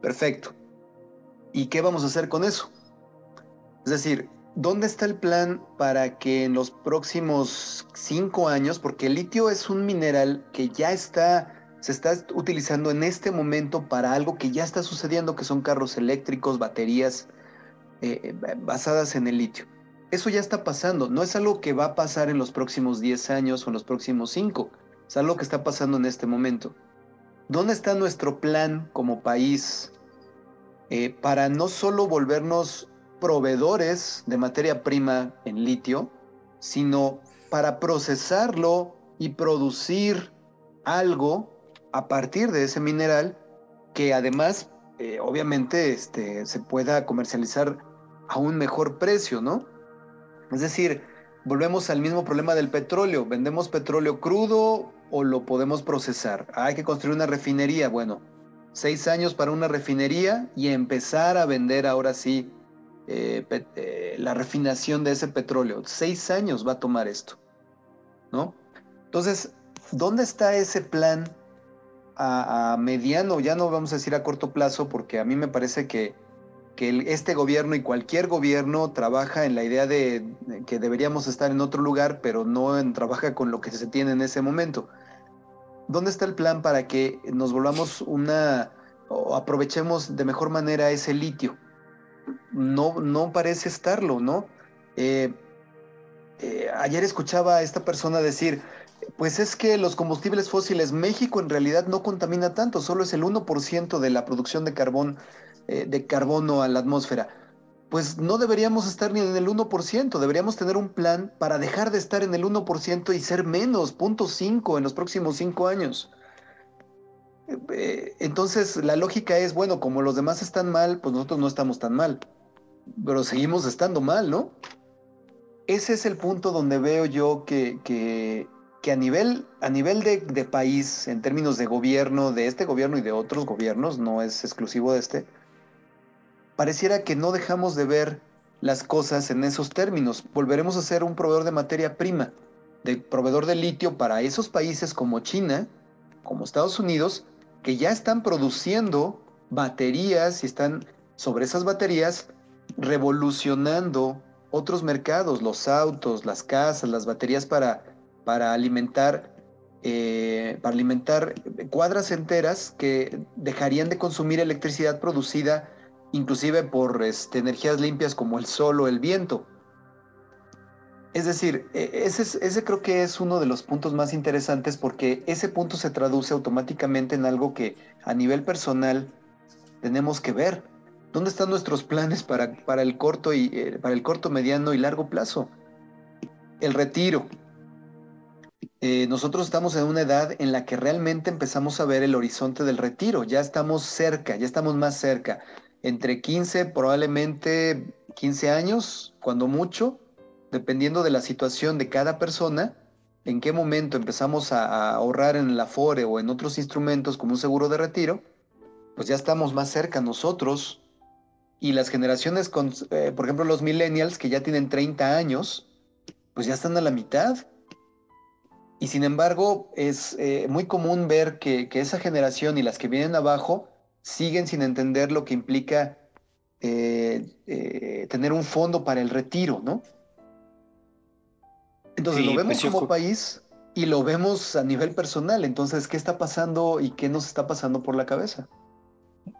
Perfecto. ¿Y qué vamos a hacer con eso? Es decir, ¿dónde está el plan para que en los próximos 5 años, porque el litio es un mineral que ya se está utilizando en este momento para algo que ya está sucediendo, que son carros eléctricos, baterías basadas en el litio? Eso ya está pasando, no es algo que va a pasar en los próximos 10 años o en los próximos 5, es algo que está pasando en este momento. ¿Dónde está nuestro plan como país para no solo volvernos proveedores de materia prima en litio, sino para procesarlo y producir algo a partir de ese mineral que además obviamente se pueda comercializar a un mejor precio, ¿no? Es decir, volvemos al mismo problema del petróleo. ¿Vendemos petróleo crudo o lo podemos procesar? Hay que construir una refinería. Bueno, 6 años para una refinería y empezar a vender ahora sí la refinación de ese petróleo. 6 años va a tomar esto, ¿no? Entonces, ¿dónde está ese plan a mediano? Ya no vamos a decir a corto plazo, porque a mí me parece que este gobierno y cualquier gobierno trabaja en la idea de que deberíamos estar en otro lugar, pero no trabaja con lo que se tiene en ese momento. ¿Dónde está el plan para que nos volvamos o aprovechemos de mejor manera ese litio? No parece estarlo, ¿no? Ayer escuchaba a esta persona decir, pues es que los combustibles fósiles, México en realidad no contamina tanto, solo es el 1% de la producción de carbono a la atmósfera. Pues no deberíamos estar ni en el 1%, deberíamos tener un plan para dejar de estar en el 1% y ser menos, 0.5 en los próximos 5 años. Entonces la lógica es, bueno, como los demás están mal, pues nosotros no estamos tan mal, pero seguimos estando mal, ¿no? Ese es el punto donde veo yo que a nivel de país, en términos de gobierno, de este gobierno y de otros gobiernos, no es exclusivo de este, pareciera que no dejamos de ver las cosas en esos términos. Volveremos a ser un proveedor de materia prima, de proveedor de litio para esos países como China, como Estados Unidos, que ya están produciendo baterías y están sobre esas baterías revolucionando otros mercados, los autos, las casas, las baterías para alimentar cuadras enteras que dejarían de consumir electricidad producida inclusive por energías limpias como el sol o el viento. Es decir, ese creo que es uno de los puntos más interesantes, porque ese punto se traduce automáticamente en algo que a nivel personal tenemos que ver. ¿Dónde están nuestros planes para el corto, mediano y largo plazo? El retiro. Nosotros estamos en una edad en la que realmente empezamos a ver el horizonte del retiro. Ya estamos cerca, ya estamos más cerca. Entre 15, probablemente 15 años, cuando mucho, dependiendo de la situación de cada persona, en qué momento empezamos a ahorrar en el Afore o en otros instrumentos como un seguro de retiro, pues ya estamos más cerca nosotros. Y las generaciones, por ejemplo, los millennials que ya tienen 30 años, pues ya están a la mitad. Y sin embargo, es muy común ver que esa generación y las que vienen abajo siguen sin entender lo que implica tener un fondo para el retiro, ¿no? Entonces Sí, lo vemos pues como país y lo vemos a nivel personal. Entonces, ¿qué está pasando y qué nos está pasando por la cabeza?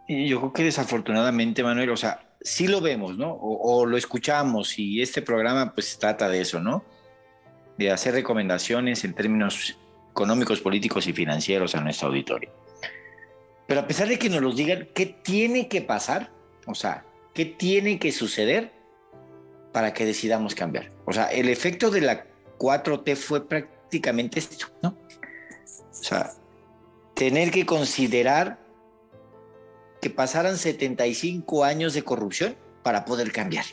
y yo creo que desafortunadamente, Manuel, o sea, sí lo vemos, ¿no? O lo escuchamos, y este programa pues trata de eso, ¿no? De hacer recomendaciones en términos económicos, políticos y financieros a nuestro auditorio. Pero a pesar de que nos lo digan, ¿qué tiene que pasar? O sea, ¿qué tiene que suceder para que decidamos cambiar? O sea, el efecto de la 4T fue prácticamente esto, ¿no? O sea, tener que considerar que pasaran 75 años de corrupción para poder cambiar.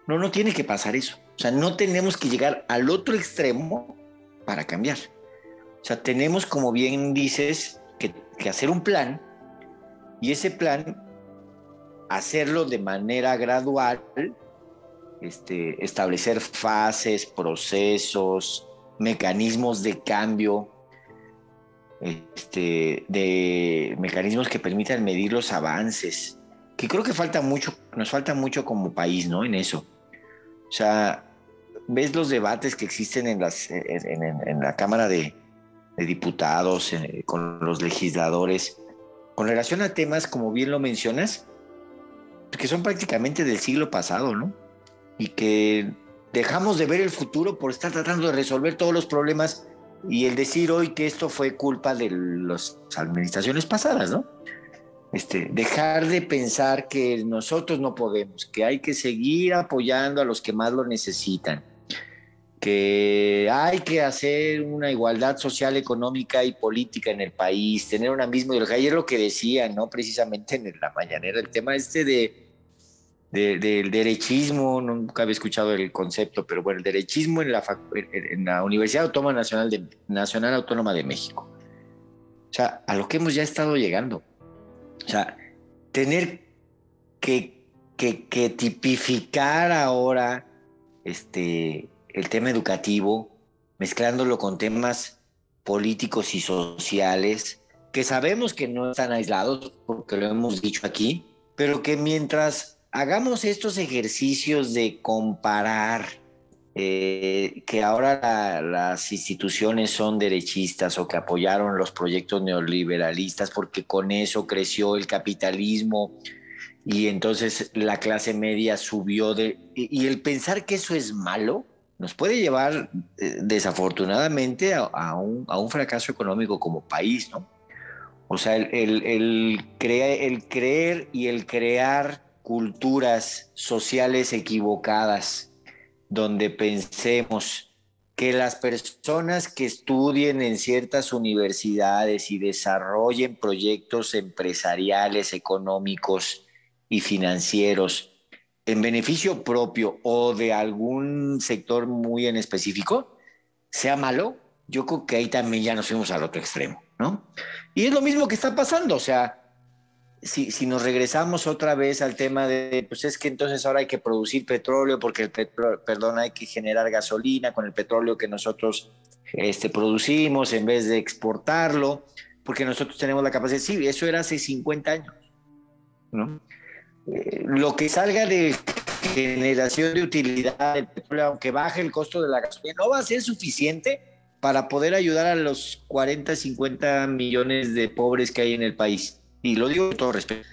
No tiene que pasar eso. O sea, no tenemos que llegar al otro extremo para cambiar. O sea, tenemos, como bien dices, que hacer un plan, y ese plan hacerlo de manera gradual, establecer fases, procesos, mecanismos de cambio, de mecanismos que permitan medir los avances, que creo que nos falta mucho como país, ¿no? En eso. O sea, ves los debates que existen en la Cámara de Diputados, con los legisladores, con relación a temas, como bien lo mencionas, que son prácticamente del siglo pasado, ¿no? Y que dejamos de ver el futuro por estar tratando de resolver todos los problemas, y el decir hoy que esto fue culpa de las administraciones pasadas, ¿no? Dejar de pensar que nosotros no podemos, que hay que seguir apoyando a los que más lo necesitan, que hay que hacer una igualdad social, económica y política en el país, tener una misma ideología. Ayer lo que decía, ¿no? Precisamente en la mañanera, el tema del derechismo, nunca había escuchado el concepto, pero bueno, el derechismo en la Universidad Nacional Autónoma de México. O sea, a lo que hemos ya estado llegando. O sea, tener que tipificar ahora el tema educativo, mezclándolo con temas políticos y sociales, que sabemos que no están aislados, porque lo hemos dicho aquí, pero que mientras hagamos estos ejercicios de comparar que ahora las instituciones son derechistas o que apoyaron los proyectos neoliberalistas porque con eso creció el capitalismo y entonces la clase media subió y el pensar que eso es malo nos puede llevar desafortunadamente a un fracaso económico como país, ¿no? O sea, el creer y el crear culturas sociales equivocadas donde pensemos que las personas que estudien en ciertas universidades y desarrollen proyectos empresariales, económicos y financieros en beneficio propio o de algún sector muy en específico, sea malo, yo creo que ahí también ya nos fuimos al otro extremo, ¿no? Y es lo mismo que está pasando, o sea, si nos regresamos otra vez al tema de, pues es que entonces ahora hay que producir petróleo porque hay que generar gasolina con el petróleo que nosotros producimos en vez de exportarlo, porque nosotros tenemos la capacidad. Sí, eso era hace 50 años, ¿no? Lo que salga de generación de utilidad del petróleo, aunque baje el costo de la gasolina, no va a ser suficiente para poder ayudar a los 40, 50 millones de pobres que hay en el país. Y lo digo con todo respeto.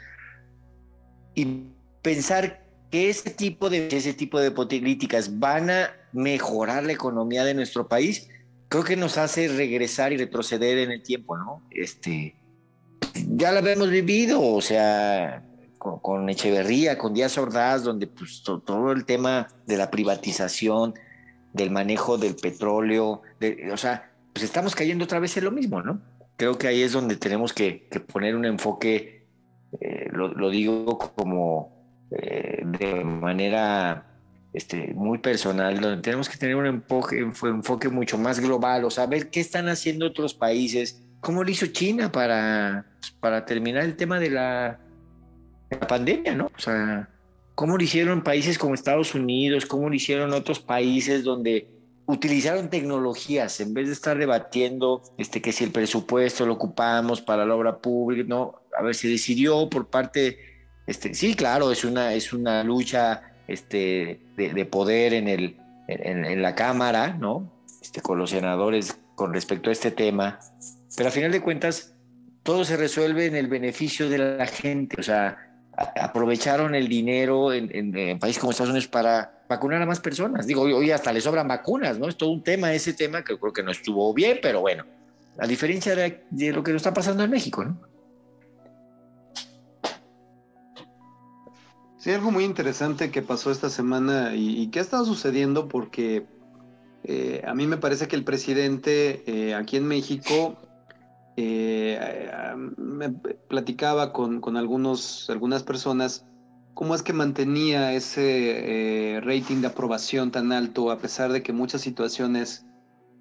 Y pensar que ese tipo de políticas van a mejorar la economía de nuestro país, creo que nos hace regresar y retroceder en el tiempo, ¿no? Ya lo habíamos vivido, o sea, con Echeverría, con Díaz Ordaz, donde pues todo el tema de la privatización, del manejo del petróleo, o sea, pues estamos cayendo otra vez en lo mismo, ¿no? Creo que ahí es donde tenemos que poner un enfoque, lo digo como de manera muy personal, donde tenemos que tener un enfoque mucho más global, o sea, ver qué están haciendo otros países, cómo lo hizo China para terminar el tema de la pandemia, ¿no? O sea, cómo lo hicieron países como Estados Unidos, cómo lo hicieron otros países donde utilizaron tecnologías en vez de estar debatiendo que si el presupuesto lo ocupamos para la obra pública, no, a ver, se decidió por parte, sí, claro, es una lucha de poder en la Cámara, ¿no? Con los senadores con respecto a este tema, pero a final de cuentas todo se resuelve en el beneficio de la gente, o sea, aprovecharon el dinero en países como Estados Unidos para vacunar a más personas. Digo, hoy hasta le sobran vacunas, ¿no? Es todo un tema, ese tema que creo que no estuvo bien, pero bueno, a diferencia de lo que nos está pasando en México, ¿no? Sí, algo muy interesante que pasó esta semana y que ha estado sucediendo porque a mí me parece que el presidente aquí en México me platicaba con algunas personas cómo es que mantenía ese rating de aprobación tan alto a pesar de que muchas situaciones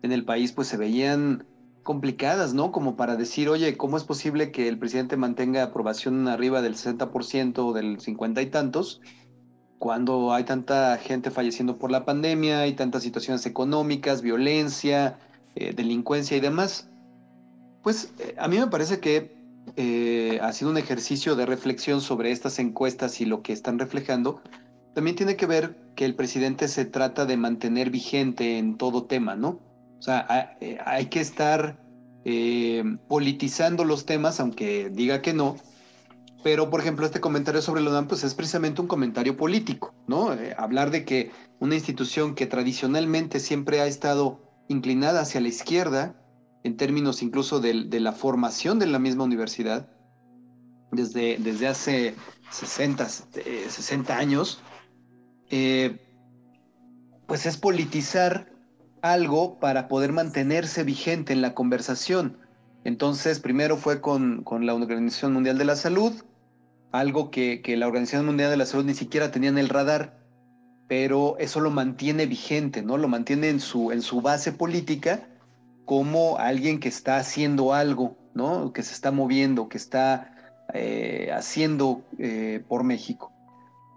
en el país pues se veían complicadas, ¿no? Como para decir, oye, ¿cómo es posible que el presidente mantenga aprobación arriba del 60% o del 50 y tantos cuando hay tanta gente falleciendo por la pandemia, hay tantas situaciones económicas, violencia, delincuencia y demás? Pues a mí me parece que ha sido un ejercicio de reflexión sobre estas encuestas y lo que están reflejando. También tiene que ver que el presidente se trata de mantener vigente en todo tema, ¿no? O sea, hay que estar politizando los temas, aunque diga que no. Pero, por ejemplo, este comentario sobre la UNAM, pues es precisamente un comentario político, ¿no? Hablar de que una institución que tradicionalmente siempre ha estado inclinada hacia la izquierda, en términos incluso de la formación de la misma universidad, desde hace 60 años, pues es politizar algo para poder mantenerse vigente en la conversación. Entonces, primero fue con la Organización Mundial de la Salud, algo que la Organización Mundial de la Salud ni siquiera tenía en el radar, pero eso lo mantiene vigente, ¿no? Lo mantiene en su base política como alguien que está haciendo algo, ¿no? Que se está moviendo, que está haciendo por México.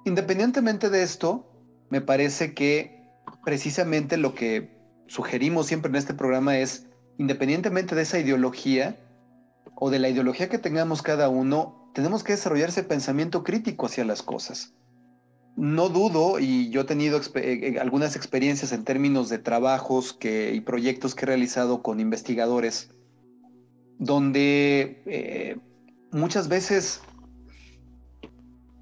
Independientemente de esto, me parece que precisamente lo que sugerimos siempre en este programa es, independientemente de esa ideología o de la ideología que tengamos cada uno, tenemos que desarrollar ese pensamiento crítico hacia las cosas. No dudo, y yo he tenido algunas experiencias en términos de trabajos y proyectos que he realizado con investigadores, donde muchas veces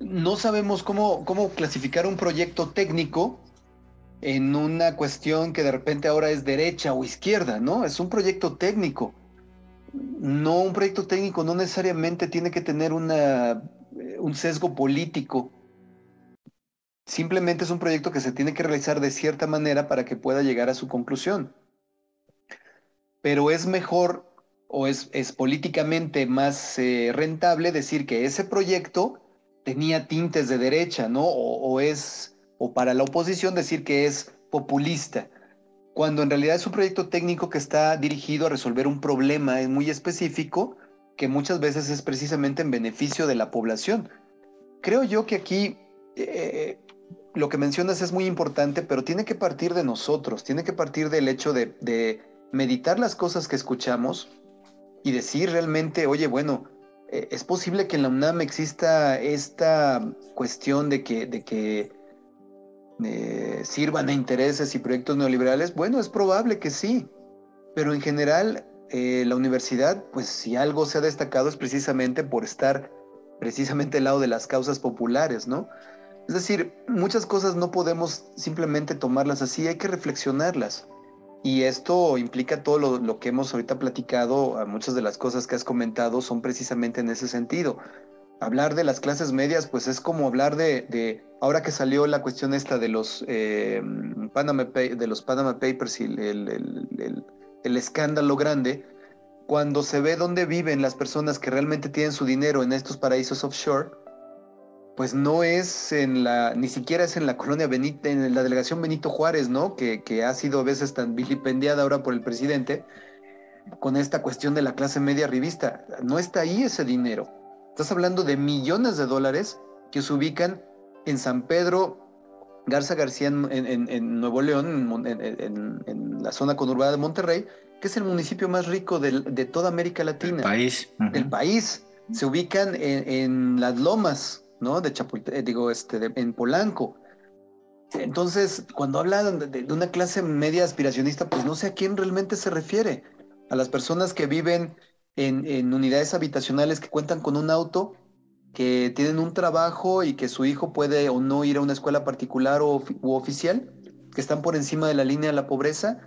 no sabemos cómo clasificar un proyecto técnico en una cuestión que de repente ahora es derecha o izquierda, ¿no? Es un proyecto técnico. No, un proyecto técnico no necesariamente tiene que tener un sesgo político. Simplemente es un proyecto que se tiene que realizar de cierta manera para que pueda llegar a su conclusión. Pero es mejor o es políticamente más rentable decir que ese proyecto tenía tintes de derecha, ¿no? O para la oposición decir que es populista, cuando en realidad es un proyecto técnico que está dirigido a resolver un problema muy específico que muchas veces es precisamente en beneficio de la población. Creo yo que aquí lo que mencionas es muy importante, pero tiene que partir de nosotros, tiene que partir del hecho de meditar las cosas que escuchamos y decir realmente, oye, bueno, es posible que en la UNAM exista esta cuestión de que sirvan a intereses y proyectos neoliberales, bueno, es probable que sí, pero en general la universidad, pues si algo se ha destacado es precisamente por estar precisamente al lado de las causas populares, ¿no? Es decir, muchas cosas no podemos simplemente tomarlas así, hay que reflexionarlas. Y esto implica todo lo que hemos ahorita platicado, muchas de las cosas que has comentado son precisamente en ese sentido. Hablar de las clases medias, pues es como hablar ahora que salió la cuestión esta de los Panama Papers y el escándalo grande, cuando se ve dónde viven las personas que realmente tienen su dinero en estos paraísos offshore, pues no es ni siquiera es en la colonia Benito, en la delegación Benito Juárez, ¿no? Que ha sido a veces tan vilipendiada ahora por el presidente, con esta cuestión de la clase media arribista. No está ahí ese dinero. Estás hablando de millones de dólares que se ubican en San Pedro Garza García, en Nuevo León, en la zona conurbada de Monterrey, que es el municipio más rico de toda América Latina. El país. Del país. Se ubican en las lomas, ¿no? En Polanco. Entonces, cuando hablan de una clase media aspiracionista, pues no sé a quién realmente se refiere. A las personas que viven en unidades habitacionales que cuentan con un auto, que tienen un trabajo y que su hijo puede o no ir a una escuela particular u oficial, que están por encima de la línea de la pobreza,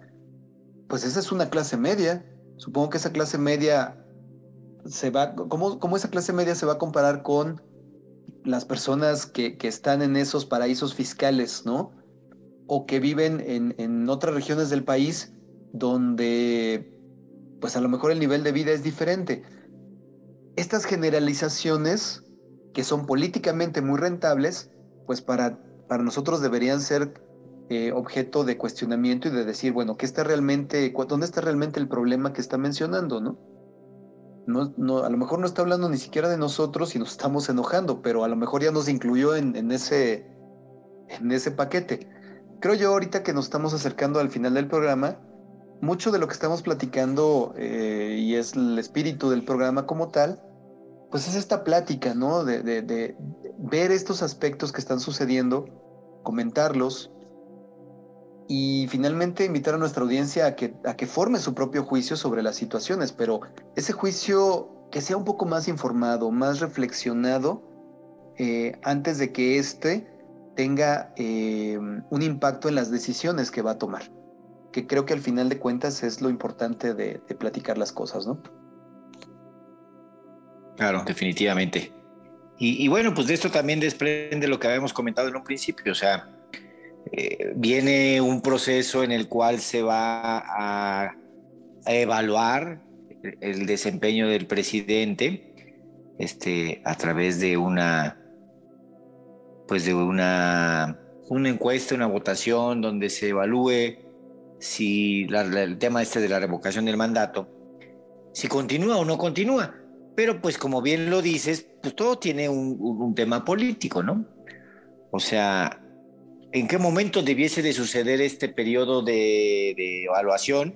pues esa es una clase media. Supongo que esa clase media ¿cómo esa clase media se va a comparar con las personas que están en esos paraísos fiscales, ¿no? O que viven en otras regiones del país donde, pues a lo mejor el nivel de vida es diferente. Estas generalizaciones, que son políticamente muy rentables, pues para nosotros deberían ser objeto de cuestionamiento y de decir, bueno, ¿dónde está realmente el problema que está mencionando, no? No, a lo mejor no está hablando ni siquiera de nosotros y nos estamos enojando, pero a lo mejor ya nos incluyó en ese paquete. Creo yo ahorita que nos estamos acercando al final del programa, mucho de lo que estamos platicando y es el espíritu del programa como tal, pues es esta plática, ¿no? De ver estos aspectos que están sucediendo, comentarlos y finalmente invitar a nuestra audiencia a que forme su propio juicio sobre las situaciones, pero ese juicio que sea un poco más informado, más reflexionado, antes de que tenga un impacto en las decisiones que va a tomar, que creo que al final de cuentas es lo importante de platicar las cosas, ¿no? Claro, definitivamente. Y bueno, pues de esto también desprende lo que habíamos comentado en un principio, o sea, viene un proceso en el cual se va a evaluar el desempeño del presidente a través de una encuesta, una votación donde se evalúe si el tema de la revocación del mandato, si continúa o no continúa. Pero pues como bien lo dices, pues todo tiene un tema político, ¿no? O sea, ¿en qué momento debiese de suceder este periodo de evaluación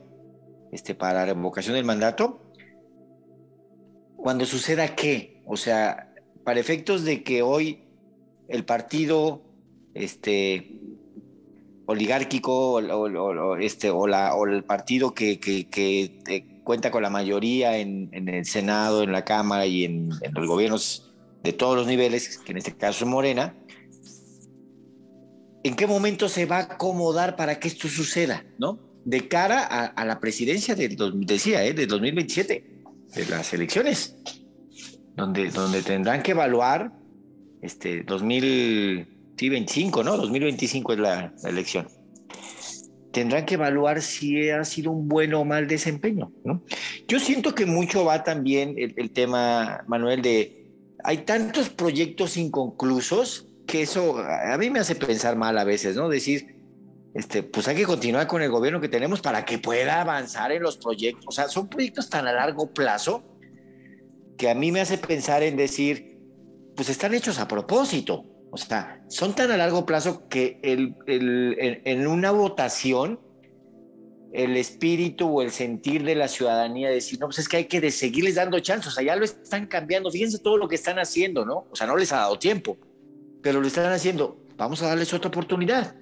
para la revocación del mandato? Cuando suceda ¿qué? O sea, para efectos de que hoy el partido oligárquico o el partido que cuenta con la mayoría en el Senado, en la Cámara y en los gobiernos de todos los niveles, que en este caso es Morena, ¿en qué momento se va a acomodar para que esto suceda, ¿no? De cara a la presidencia del 2027, de las elecciones, donde tendrán que evaluar 2025, ¿no? 2025 es la elección. Tendrán que evaluar si ha sido un buen o mal desempeño, ¿no? Yo siento que mucho va también el tema, Manuel, hay tantos proyectos inconclusos que eso a mí me hace pensar mal a veces, ¿no? Decir, pues hay que continuar con el gobierno que tenemos para que pueda avanzar en los proyectos. O sea, son proyectos tan a largo plazo que a mí me hace pensar en decir, pues están hechos a propósito. O sea, son tan a largo plazo que en una votación el espíritu o el sentir de la ciudadanía decir, no, pues es que hay que seguirles dando chance. O sea, ya lo están cambiando. Fíjense todo lo que están haciendo, ¿no? O sea, no les ha dado tiempo, pero lo están haciendo. vamos a darles otra oportunidad.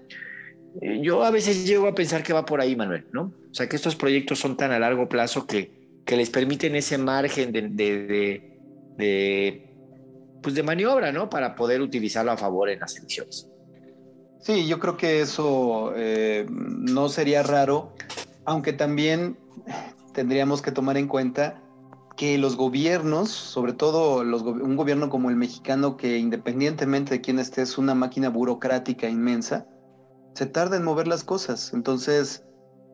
Yo a veces llego a pensar que va por ahí, Manuel, ¿no? O sea, que estos proyectos son tan a largo plazo que les permiten ese margen pues de maniobra, ¿no? Para poder utilizarlo a favor en las elecciones. Sí, yo creo que eso no sería raro, aunque también tendríamos que tomar en cuenta que los gobiernos, sobre todo un gobierno como el mexicano, que independientemente de quién esté, es una máquina burocrática inmensa, se tarda en mover las cosas. Entonces,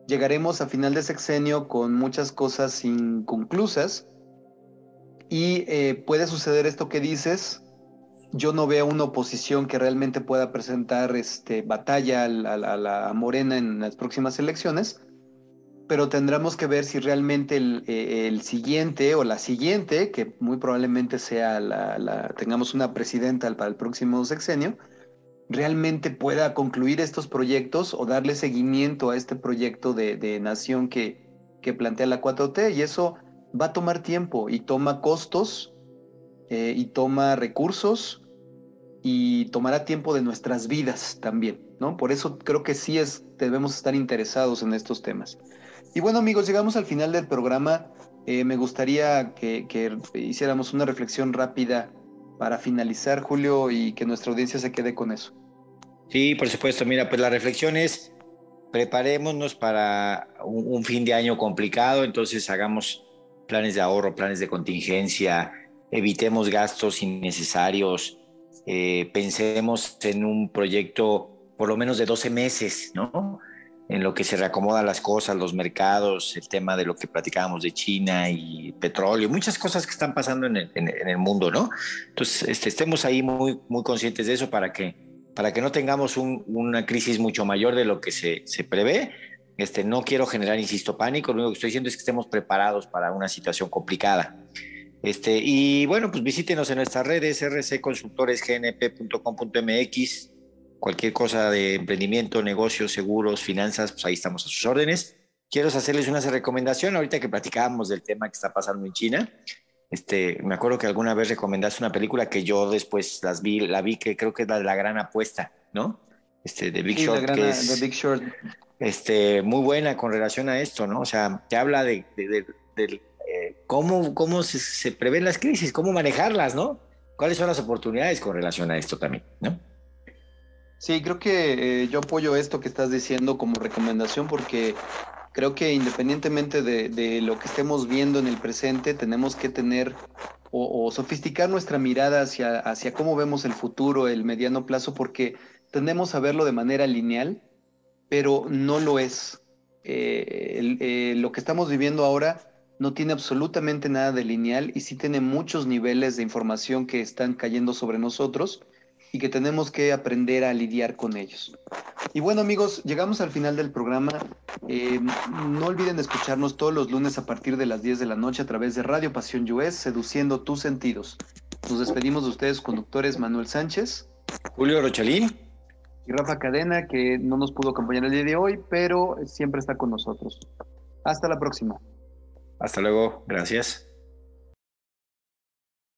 llegaremos a final de sexenio con muchas cosas inconclusas y puede suceder esto que dices. Yo no veo una oposición que realmente pueda presentar batalla a Morena en las próximas elecciones, pero tendremos que ver si realmente el siguiente o la siguiente, que muy probablemente sea tengamos una presidenta para el próximo sexenio, realmente pueda concluir estos proyectos o darle seguimiento a este proyecto de nación que plantea la 4T, y eso va a tomar tiempo y toma costos y toma recursos y tomará tiempo de nuestras vidas también, ¿no? Por eso creo que sí debemos estar interesados en estos temas. Y bueno, amigos, llegamos al final del programa. Me gustaría que hiciéramos una reflexión rápida para finalizar, Julio, y que nuestra audiencia se quede con eso. Sí, por supuesto. Mira, pues la reflexión es: preparémonos para un fin de año complicado, entonces hagamos planes de ahorro, planes de contingencia, evitemos gastos innecesarios, pensemos en un proyecto por lo menos de 12 meses, ¿no? En lo que se reacomodan las cosas, los mercados, el tema de lo que platicábamos de China y petróleo, muchas cosas que están pasando en el mundo, ¿no? Entonces, estemos ahí muy, muy conscientes de eso para que no tengamos una crisis mucho mayor de lo que se prevé. No quiero generar, insisto, pánico. Lo único que estoy diciendo es que estemos preparados para una situación complicada. Y bueno, pues visítenos en nuestras redes, rcconsultoresgnp.com.mx. Cualquier cosa de emprendimiento, negocios, seguros, finanzas, pues ahí estamos a sus órdenes. Quiero hacerles una recomendación ahorita que platicábamos del tema que está pasando en China. Me acuerdo que alguna vez recomendaste una película que yo después la vi, que creo que es la gran apuesta, ¿no? The Big Short, que es The Big Short. Muy buena con relación a esto, ¿no? O sea, te habla de cómo se prevén las crisis, cómo manejarlas, ¿no? ¿Cuáles son las oportunidades con relación a esto también, ¿no? Sí, creo que yo apoyo esto que estás diciendo como recomendación, porque creo que independientemente de lo que estemos viendo en el presente, tenemos que tener o sofisticar nuestra mirada hacia cómo vemos el futuro, el mediano plazo, porque tendemos a verlo de manera lineal, pero no lo es. Lo que estamos viviendo ahora no tiene absolutamente nada de lineal y sí tiene muchos niveles de información que están cayendo sobre nosotros y que tenemos que aprender a lidiar con ellos. Y bueno, amigos, llegamos al final del programa. No olviden escucharnos todos los lunes a partir de las 10 de la noche a través de Radio Pasión US, seduciendo tus sentidos. Nos despedimos de ustedes, conductores Manuel Sánchez, Julio Rochalín y Rafa Cadena, que no nos pudo acompañar el día de hoy, pero siempre está con nosotros. Hasta la próxima. Hasta luego, gracias.